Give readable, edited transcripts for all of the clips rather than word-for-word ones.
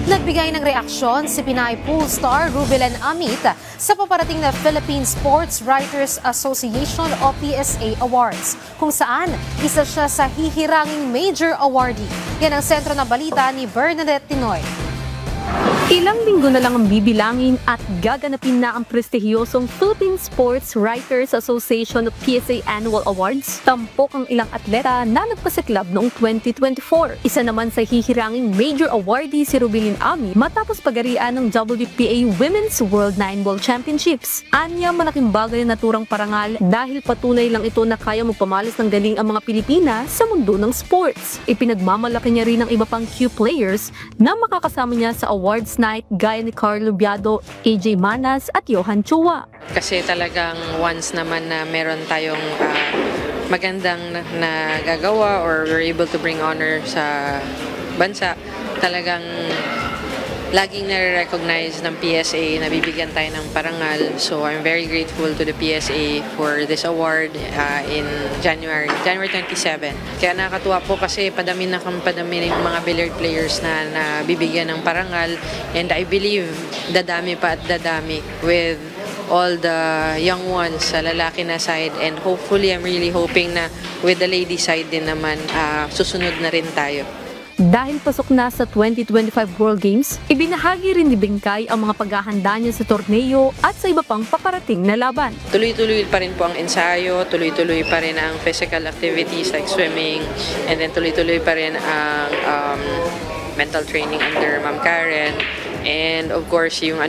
Nagbigay ng reaksyon si Pinay pool star Rubilen Amit sa paparating na Philippine Sports Writers Association o PSA Awards, kung saan isa siya sa hihiranging major awardee. Yan ang sentro na balita ni Bernadette Tinoy. Ilang linggo na lang ang bibilangin at gaganapin na ang prestihiyosong Philippine Sports Writers Association of PSA Annual Awards. Tampok ang ilang atleta na nagpasiklab noong 2024. Isa naman sa hihiranging major awardee si Rubilen Amit matapos pagarian ng WPA Women's World 9 Ball Championships. Anya, malaking bagay na naturang parangal dahil patunay lang ito na kaya magpamalas ng galing ang mga Pilipina sa mundo ng sports. Ipinagmamalaki niya rin ang iba pang Q players na makakasama niya sa awards night gaya ni Carlo Biado, AJ Manas at Johan Chua. Kasi talagang once naman na meron tayong magandang nagagawa or we're able to bring honor sa bansa, talagang laging nare-recognize ng PSA na bibigyan tayo ng parangal. So I'm very grateful to the PSA for this award in January 27. Kaya nakakatuwa po kasi padami ng mga billiard players na nabibigyan ng parangal, and I believe dadami pa at dadami with all the young ones sa lalaki na side, and hopefully I'm really hoping na with the lady side din naman susunod na rin tayo. Dahil pasok na sa 2025 World Games, ibinahagi rin ni Bingkay ang mga paghahanda niya sa torneo at sa iba pang paparating na laban. Tuloy-tuloy pa rin po ang ensayo, tuloy-tuloy pa rin ang physical activities like swimming, and then tuloy-tuloy pa rin ang mental training under Ma'am Karen, and of course yung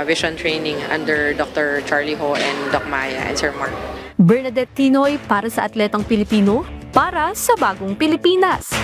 vision training under Dr. Charlie Ho and Doc Maya and Sir Mark. Bernadette Tinoy para sa Atletang Pilipino, para sa Bagong Pilipinas.